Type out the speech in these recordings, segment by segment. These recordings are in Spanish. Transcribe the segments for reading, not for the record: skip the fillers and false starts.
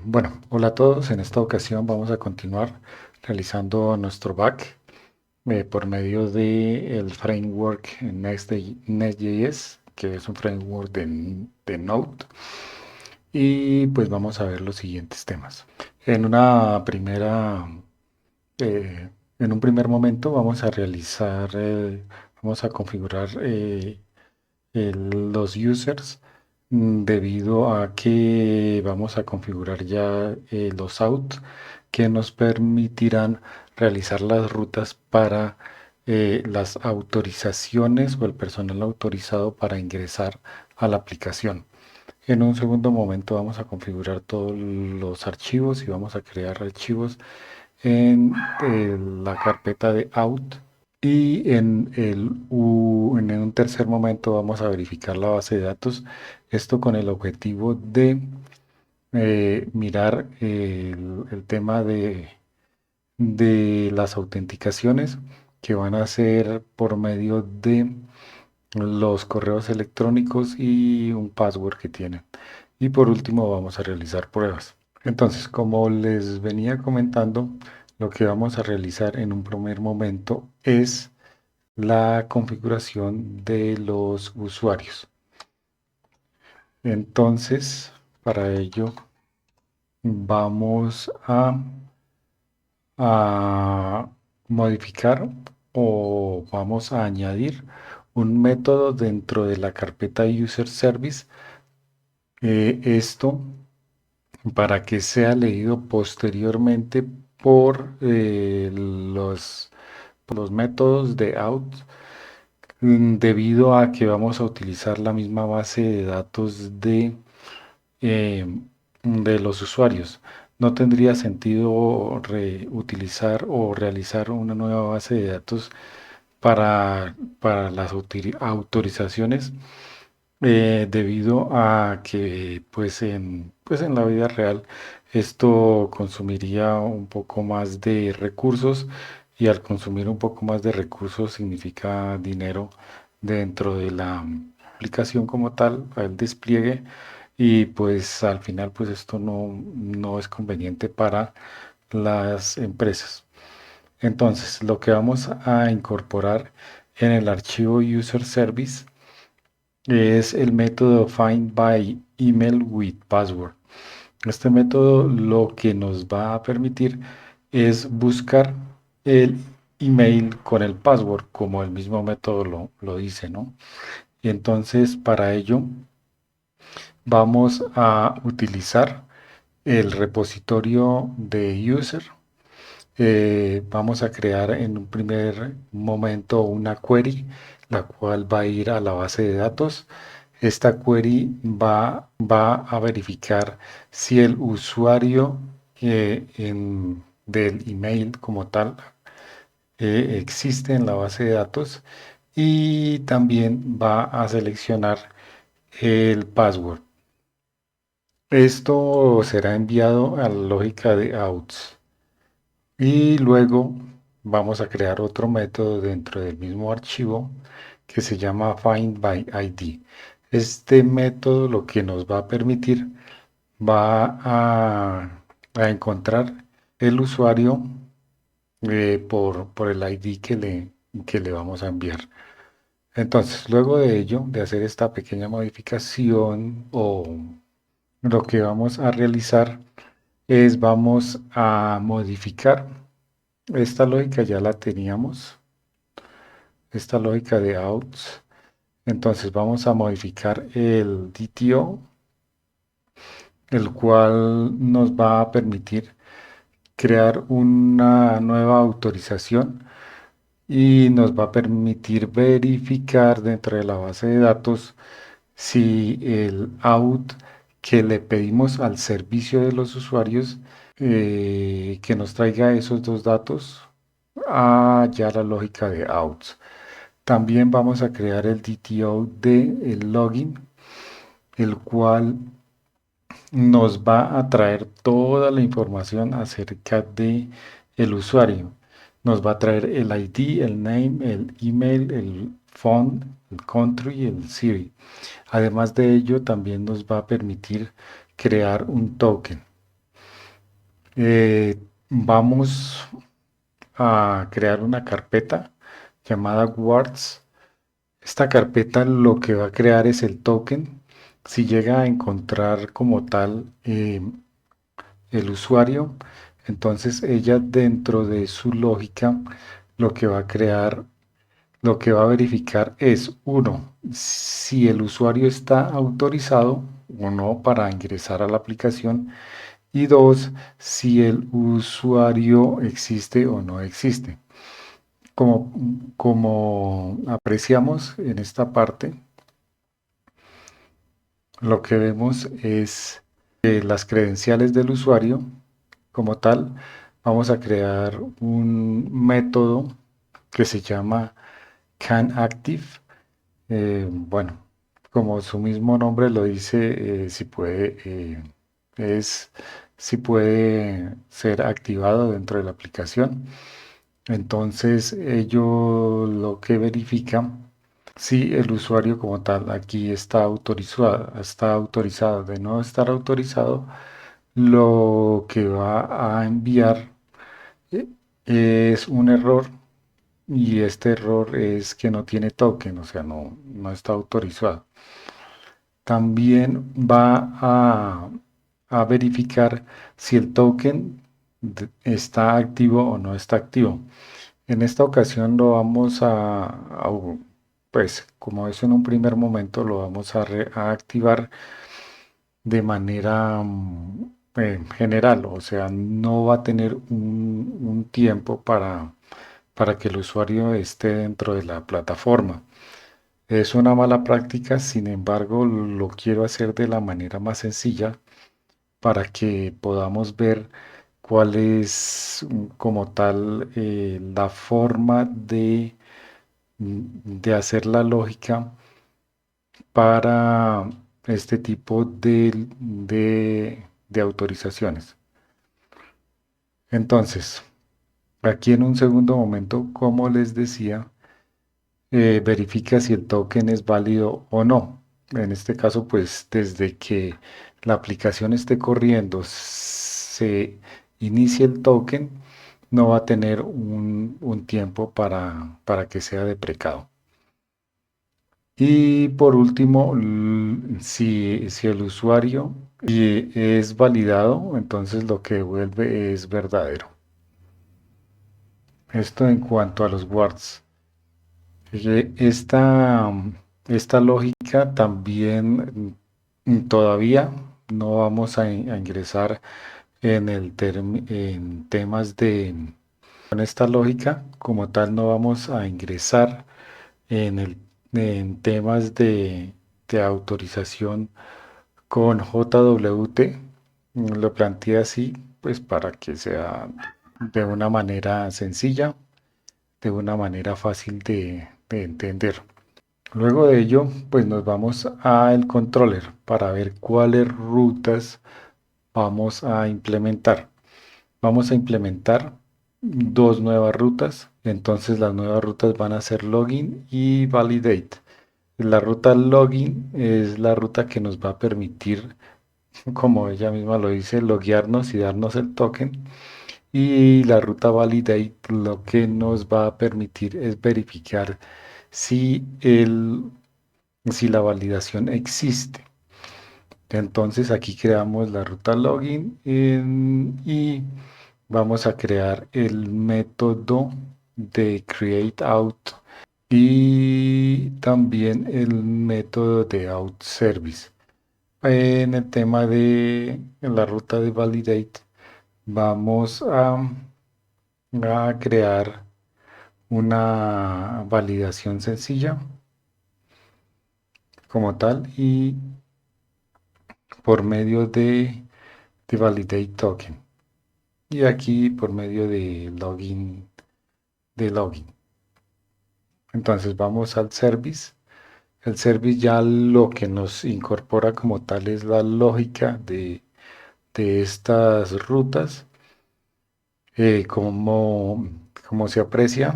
Bueno, hola a todos. En esta ocasión vamos a continuar realizando nuestro back por medio del framework Next.js, que es un framework de Node. Y pues vamos a ver los siguientes temas. En una primera, eh, en un primer momento vamos a configurar los users debido a que vamos a configurar ya los out que nos permitirán realizar las rutas para las autorizaciones o el personal autorizado para ingresar a la aplicación. En un segundo momento vamos a configurar todos los archivos y vamos a crear archivos en la carpeta de out y en un tercer momento vamos a verificar la base de datos, esto con el objetivo de mirar el tema de las autenticaciones que van a ser por medio de los correos electrónicos y un password que tienen. Y por último vamos a realizar pruebas. Entonces, como les venía comentando, lo que vamos a realizar en un primer momento es la configuración de los usuarios. Entonces, para ello vamos a modificar o vamos a añadir un método dentro de la carpeta User Service. Esto para que sea leído posteriormente por los métodos de out. Debido a que vamos a utilizar la misma base de datos eh, de los usuarios. No tendría sentido reutilizar o realizar una nueva base de datos para las autorizaciones, debido a que pues en la vida real esto consumiría un poco más de recursos, y al consumir un poco más de recursos significa dinero dentro de la aplicación como tal, el despliegue, y pues al final pues esto no es conveniente para las empresas. Entonces, lo que vamos a incorporar en el archivo user service es el método find by email with password. Este método lo que nos va a permitir es buscar el email con el password, como el mismo método lo dice, ¿no? Y entonces, para ello vamos a utilizar el repositorio de user. Vamos a crear en un primer momento una query, la cual va a ir a la base de datos. Esta query va a verificar si el usuario del email como tal existe en la base de datos, y también va a seleccionar el password. Esto será enviado a la lógica de outs. Y luego vamos a crear otro método dentro del mismo archivo que se llama Find by ID. Este método lo que nos va a permitir va a encontrar el usuario por el ID que le vamos a enviar. Entonces, luego de ello, de hacer esta pequeña modificación, o lo que vamos a realizar es vamos a modificar esta lógica. Ya la teníamos, esta lógica de outs. Entonces vamos a modificar el DTO, el cual nos va a permitir crear una nueva autorización y nos va a permitir verificar dentro de la base de datos si el out que le pedimos al servicio de los usuarios, que nos traiga esos dos datos a ya la lógica de outs. También vamos a crear el DTO de el login, el cual nos va a traer toda la información acerca de el usuario. Nos va a traer el ID, el name, el email, el phone, el country y el city. Además de ello, también nos va a permitir crear un token. Vamos a crear una carpeta llamada Words. Esta carpeta lo que va a crear es el token. Si llega a encontrar como tal el usuario, entonces ella dentro de su lógica lo que va a crear, lo que va a verificar es, uno, si el usuario está autorizado o no para ingresar a la aplicación, y dos, si el usuario existe o no existe. Como, como apreciamos en esta parte, lo que vemos es las credenciales del usuario como tal. Vamos a crear un método que se llama CanActive. Bueno, como su mismo nombre lo dice, si puede, es si puede ser activado dentro de la aplicación. Entonces, ello lo que verifica si el usuario como tal aquí está autorizado. De no estar autorizado, lo que va a enviar eh, es un error y este error es que no tiene token, o sea, no está autorizado. También va a verificar si el token está activo o no está activo. En esta ocasión lo vamos pues como es en un primer momento, lo vamos a activar de manera general, o sea, no va a tener un tiempo para que el usuario esté dentro de la plataforma. Es una mala práctica, sin embargo, lo quiero hacer de la manera más sencilla para que podamos ver cuál es como tal la forma de hacer la lógica para este tipo de autorizaciones. Entonces, aquí en un segundo momento, como les decía, verifica si el token es válido o no. En este caso, pues desde que la aplicación esté corriendo, se inicie el token, no va a tener un tiempo para que sea deprecado. Y por último, si el usuario es validado, entonces lo que devuelve es verdadero. Esto en cuanto a los words. Esta lógica también todavía no vamos a ingresar en temas con esta lógica como tal no vamos a ingresar en temas de autorización con JWT. Lo planteé así, pues para que sea de una manera sencilla, de una manera fácil de entender. Luego de ello, pues nos vamos al controller para ver cuáles rutas vamos a implementar. Vamos a implementar dos nuevas rutas. Entonces las nuevas rutas van a ser login y validate. La ruta login es la ruta que nos va a permitir, como ella misma lo dice, loguearnos y darnos el token. Y la ruta validate lo que nos va a permitir es verificar si, si la validación existe. Entonces aquí creamos la ruta login y vamos a crear el método de create out y también el método de out service. En el tema de la ruta de validate vamos a crear una validación sencilla como tal y por medio de validate token y aquí por medio de login. Entonces vamos al service. El service ya lo que nos incorpora como tal es la lógica de estas rutas. Como se aprecia,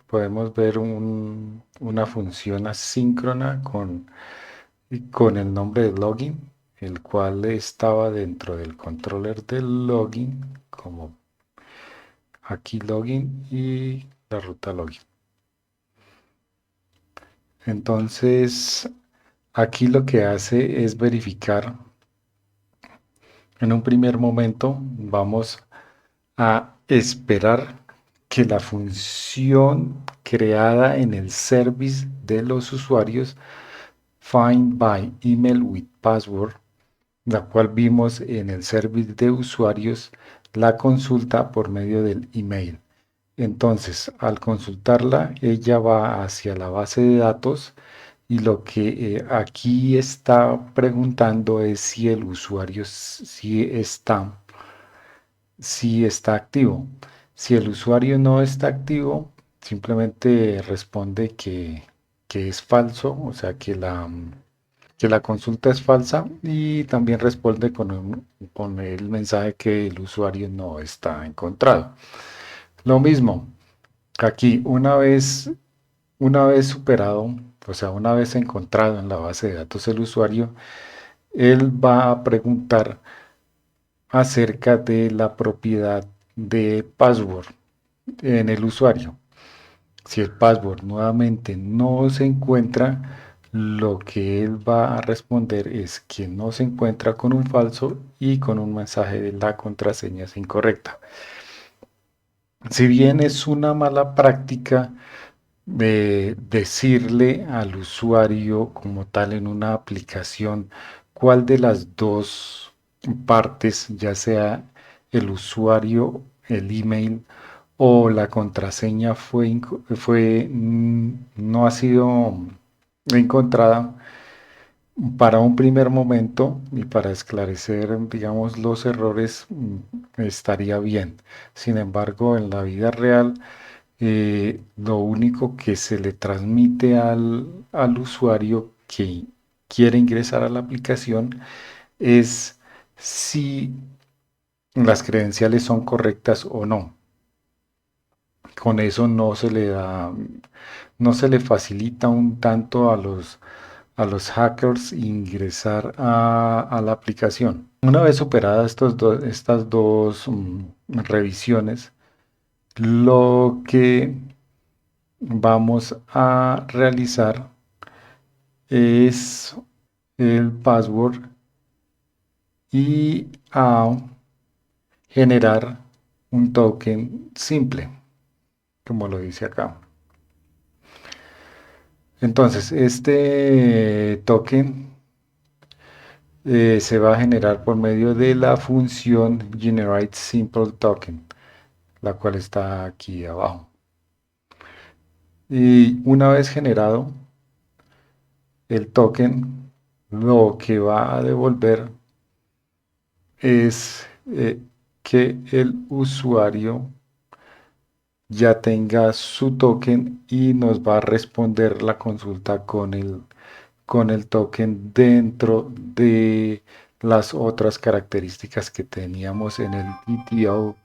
podemos ver una función asíncrona con el nombre de login. el cual estaba dentro del controller del login, como aquí login y la ruta login. Entonces, aquí lo que hace es verificar. En un primer momento vamos a esperar que la función creada en el service de los usuarios Find by Email with Password, la cual vimos en el service de usuarios, la consulta por medio del email. Entonces, al consultarla, ella va hacia la base de datos y lo que aquí está preguntando es si el usuario si está activo. Si el usuario no está activo, simplemente responde que es falso, o sea que la consulta es falsa y también responde con el mensaje que el usuario no está encontrado. Lo mismo, aquí una vez superado, o sea, una vez encontrado en la base de datos el usuario, él va a preguntar acerca de la propiedad de password en el usuario. Si el password nuevamente no se encuentra, lo que él va a responder es que no se encuentra con un falso y con un mensaje de la contraseña es incorrecta. Si bien es una mala práctica de decirle al usuario como tal en una aplicación cuál de las dos partes, ya sea el usuario, el email o la contraseña no ha sido encontrada para un primer momento y para esclarecer, digamos, los errores, estaría bien. Sin embargo, en la vida real, lo único que se le transmite al usuario que quiere ingresar a la aplicación es si las credenciales son correctas o no. Con eso no se le facilita un tanto a los hackers ingresar a la aplicación. Una vez superadas estas dos revisiones, lo que vamos a realizar es el password y a generar un token simple, como lo dice acá. Entonces, este token se va a generar por medio de la función Generate Simple Token, la cual está aquí abajo. Y una vez generado el token, lo que va a devolver es que el usuario ya tenga su token y nos va a responder la consulta con el token dentro de las otras características que teníamos en el DTO,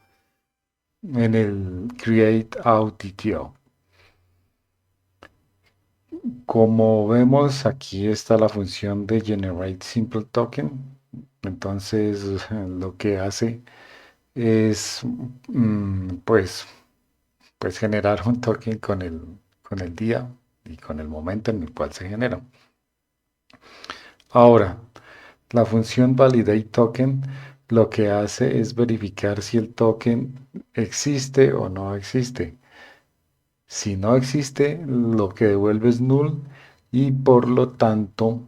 en el Create Out DTO. Como vemos, aquí está la función de Generate Simple Token. Entonces, lo que hace es, pues generar un token con el día y con el momento en el cual se genera. Ahora, la función Validate Token lo que hace es verificar si el token existe o no existe. Si no existe, lo que devuelve es null y por lo tanto,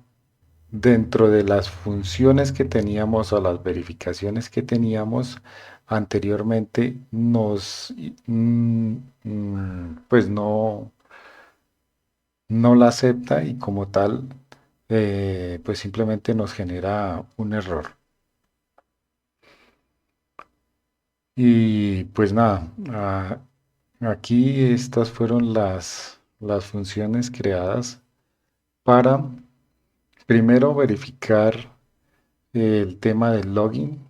dentro de las funciones que teníamos o las verificaciones que teníamos anteriormente, pues no la acepta y como tal, pues simplemente nos genera un error. Y pues nada, aquí estas fueron las funciones creadas para primero verificar el tema del login,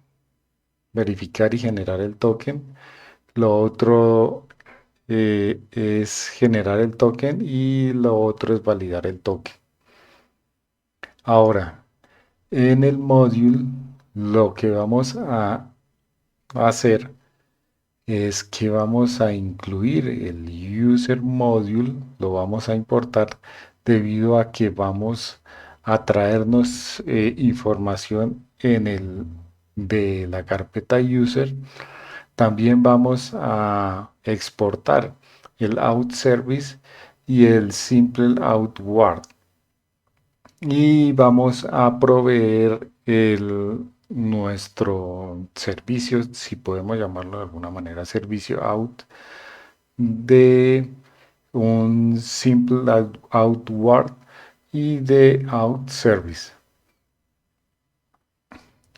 verificar y generar el token. Lo otro es generar el token y lo otro es validar el token. Ahora, En el módulo lo que vamos a hacer es que vamos a incluir el user module, lo vamos a importar debido a que vamos a traernos información en el de la carpeta user. También vamos a exportar el out service y el simple outward y vamos a proveer nuestro servicio, si podemos llamarlo de alguna manera, servicio out de un simple outward y de out service.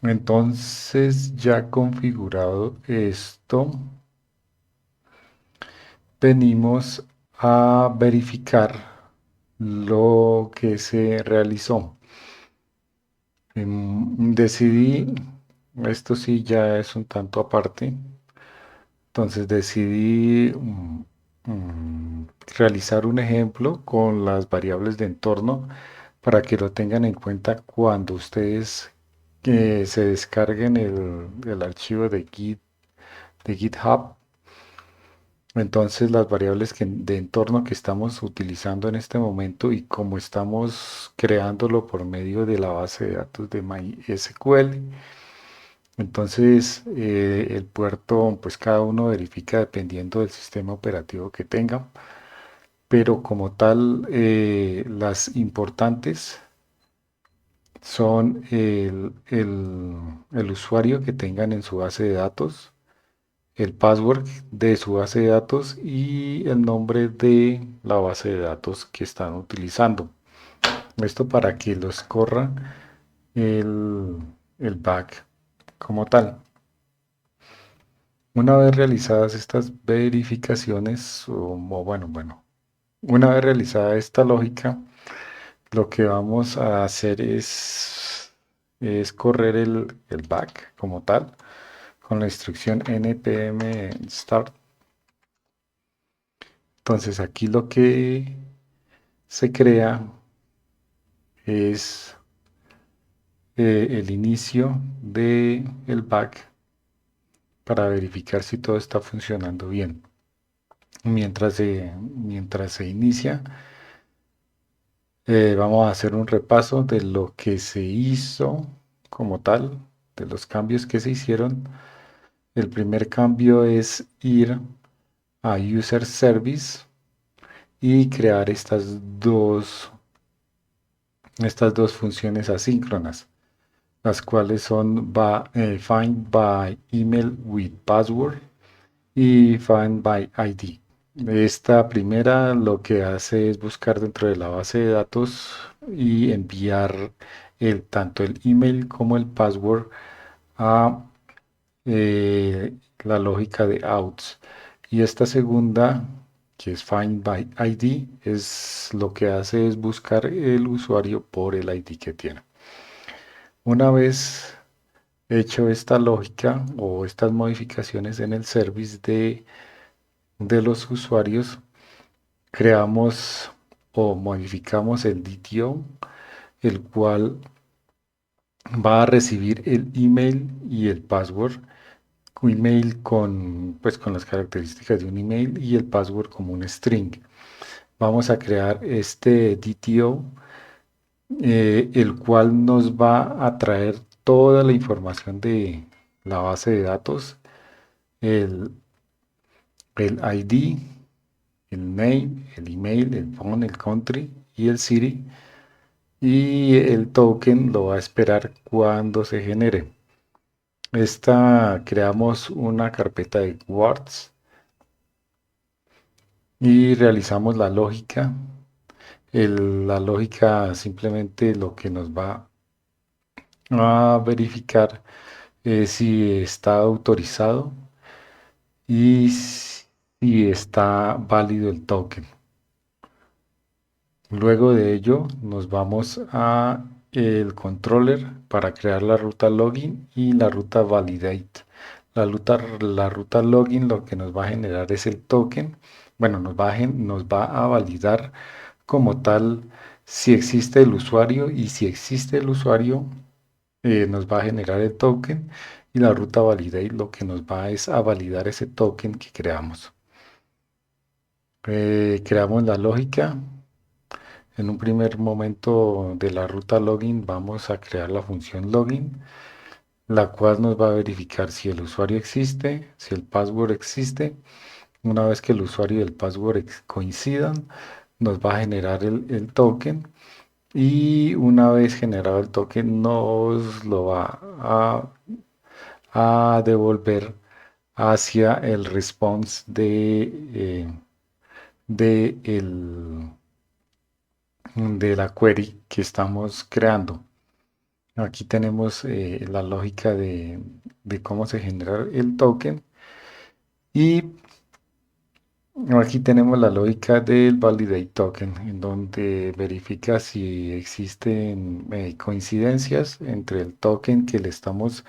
Entonces, ya configurado esto, venimos a verificar lo que se realizó. Decidí, esto sí ya es un tanto aparte, entonces decidí realizar un ejemplo con las variables de entorno para que lo tengan en cuenta cuando ustedes se descarguen el archivo de GitHub. Entonces las variables de entorno que estamos utilizando en este momento y como estamos creándolo por medio de la base de datos de MySQL, entonces el puerto, pues cada uno verifica dependiendo del sistema operativo que tenga, pero como tal, las importantes son el usuario que tengan en su base de datos, el password de su base de datos y el nombre de la base de datos que están utilizando. Esto para que los corra el, el back como tal. Una vez realizadas estas verificaciones, bueno, una vez realizada esta lógica, lo que vamos a hacer es correr el back como tal con la instrucción npm start. Entonces aquí lo que se crea es el inicio del back para verificar si todo está funcionando bien. Mientras se inicia, vamos a hacer un repaso de lo que se hizo como tal, de los cambios que se hicieron. El primer cambio es ir a User Service y crear estas dos funciones asíncronas, las cuales son Find by Email with Password y Find by ID. Esta primera lo que hace es buscar dentro de la base de datos y enviar tanto el email como el password a la lógica de outs. Y esta segunda, que es Find by ID, lo que hace es buscar el usuario por el ID que tiene. Una vez hecho esta lógica o estas modificaciones en el service de los usuarios, creamos o modificamos el DTO, el cual va a recibir el email y el password. Un email pues, con las características de un email y el password como un string. Vamos a crear este DTO, el cual nos va a traer toda la información de la base de datos, el, el ID, el name, el email, el phone, el country y el city. Y el token lo va a esperar cuando se genere. Creamos una carpeta de words y realizamos la lógica. La lógica simplemente lo que nos va a verificar es si está autorizado y si está válido el token. Luego de ello nos vamos a el controller para crear la ruta login y la ruta validate. La ruta login lo que nos va a generar es el token. Bueno, nos va a validar como tal si existe el usuario y si existe el usuario, nos va a generar el token y la ruta validate lo que nos va es a validar ese token que creamos. Creamos la lógica. En un primer momento de la ruta login vamos a crear la función login, la cual nos va a verificar si el usuario existe, si el password existe. Una vez que el usuario y el password coincidan, nos va a generar el token y una vez generado el token nos lo va a devolver hacia el response de, de la query que estamos creando. Aquí tenemos la lógica de cómo se genera el token y aquí tenemos la lógica del validate token, en donde verifica si existen coincidencias entre el token que le estamos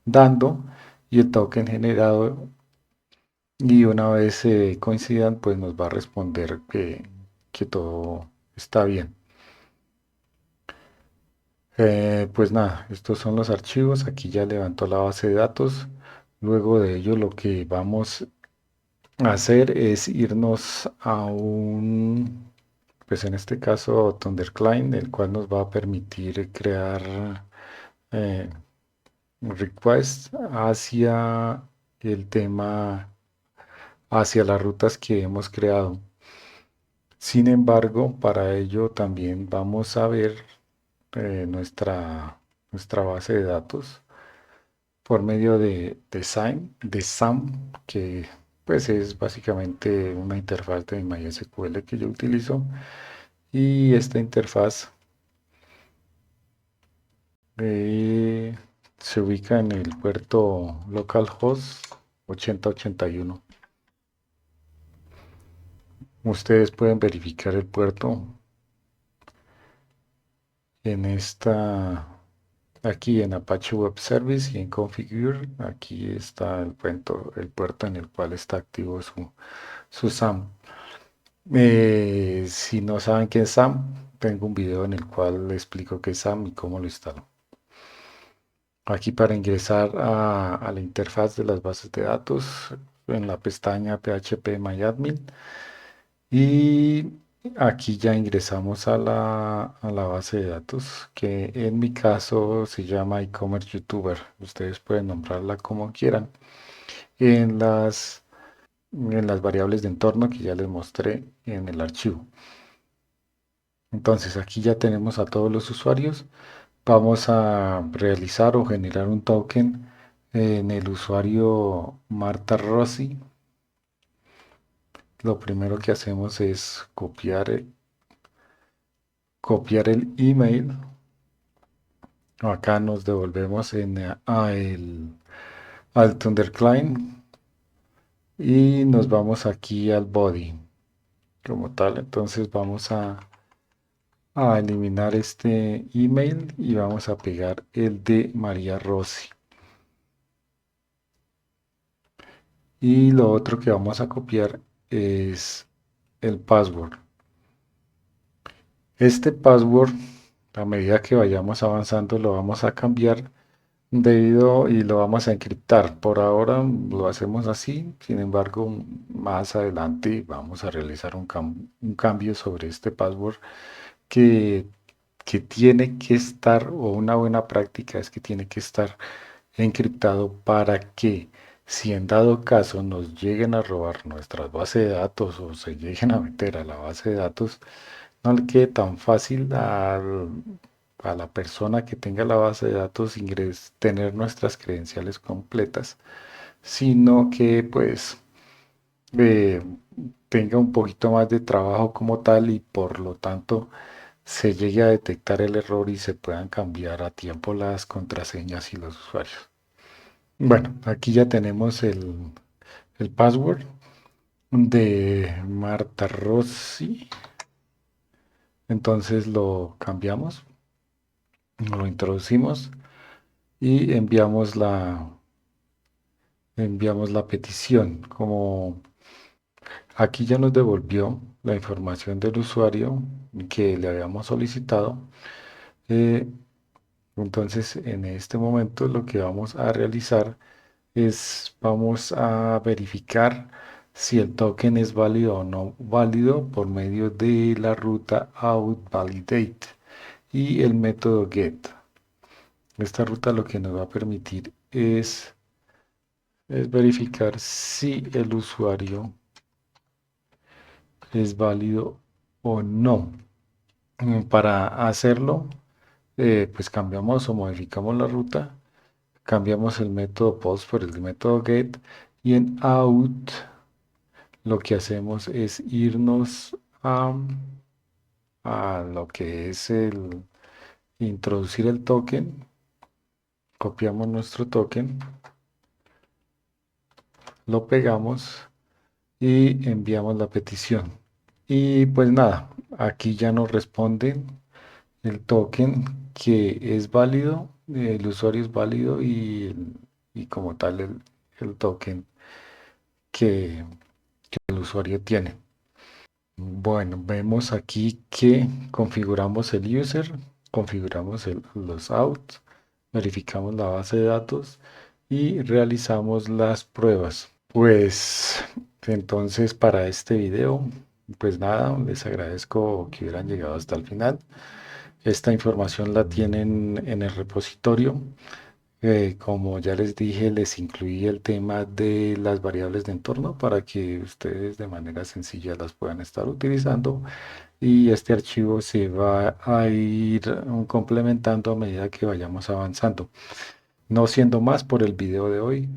dando y el token generado. Y una vez coincidan, pues nos va a responder que todo está bien. Pues nada, estos son los archivos. Aquí ya levantó la base de datos. Luego de ello, lo que vamos a hacer es irnos a pues en este caso, ThunderClient, el cual nos va a permitir crear eh, requests hacia el tema, hacia las rutas que hemos creado. Sin embargo, para ello también vamos a ver nuestra base de datos por medio de SAM, que pues es básicamente una interfaz de MySQL que yo utilizo. Y esta interfaz eh, se ubica en el puerto localhost 8081. Ustedes pueden verificar el puerto en aquí en Apache Web Service y en Configure. Aquí está el puerto en el cual está activo su SAM. Si no saben qué es SAM, tengo un video en el cual le explico qué es SAM y cómo lo instalo. Aquí para ingresar a la interfaz de las bases de datos, en la pestaña PHP y aquí ya ingresamos a la base de datos, que en mi caso se llama e-commerce youtuber. Ustedes pueden nombrarla como quieran. En las variables de entorno que ya les mostré en el archivo. Entonces aquí ya tenemos a todos los usuarios. Vamos a realizar o generar un token en el usuario Marta Rossi. Lo primero que hacemos es copiar el email. Acá nos devolvemos al ThunderClient y nos vamos aquí al body como tal. Entonces vamos a eliminar este email y vamos a pegar el de María Rossi. Y lo otro que vamos a copiar es el password. Este password, a medida que vayamos avanzando, lo vamos a cambiar y lo vamos a encriptar. Por ahora lo hacemos así, sin embargo, más adelante vamos a realizar un cambio sobre este password que, que tiene que estar, o una buena práctica es que tiene que estar encriptado para que si en dado caso nos lleguen a robar nuestras bases de datos o se lleguen a meter a la base de datos, no le quede tan fácil a la persona que tenga la base de datos tener nuestras credenciales completas, sino que pues eh, tenga un poquito más de trabajo como tal y por lo tanto se llegue a detectar el error y se puedan cambiar a tiempo las contraseñas y los usuarios. Bueno, aquí ya tenemos el password de Marta Rossi. Entonces lo cambiamos, lo introducimos y enviamos la petición. Como aquí ya nos devolvió la información del usuario que le habíamos solicitado, eh, Entonces, en este momento lo que vamos a realizar es, vamos a verificar si el token es válido o no válido por medio de la ruta outValidate y el método get. Esta ruta lo que nos va a permitir es verificar si el usuario es válido o no. Para hacerlo, pues cambiamos o modificamos la ruta, cambiamos el método post por el método get y en out lo que hacemos es irnos a lo que es el introducir el token, copiamos nuestro token, lo pegamos y enviamos la petición. Y pues nada, aquí ya nos responden el token que es válido, el usuario es válido y como tal el token que el usuario tiene. Bueno, vemos aquí que configuramos el user, configuramos los outs, verificamos la base de datos y realizamos las pruebas. Pues entonces para este video, pues nada, les agradezco que hubieran llegado hasta el final. Esta información la tienen en el repositorio. Como ya les dije, les incluí el tema de las variables de entorno para que ustedes de manera sencilla las puedan estar utilizando y este archivo se va a ir complementando a medida que vayamos avanzando. No siendo más por el video de hoy,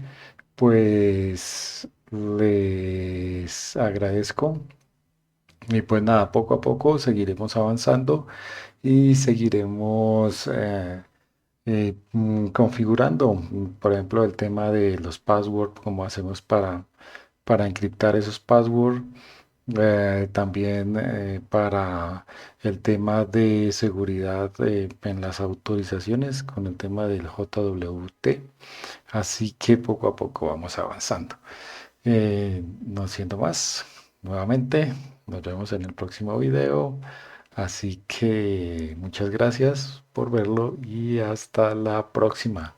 pues les agradezco y pues nada, poco a poco seguiremos avanzando y seguiremos configurando, por ejemplo, el tema de los passwords, cómo hacemos para encriptar esos passwords, también para el tema de seguridad en las autorizaciones con el tema del JWT. Así que poco a poco vamos avanzando. No siendo más, nuevamente, nos vemos en el próximo video. Así que muchas gracias por verlo y hasta la próxima.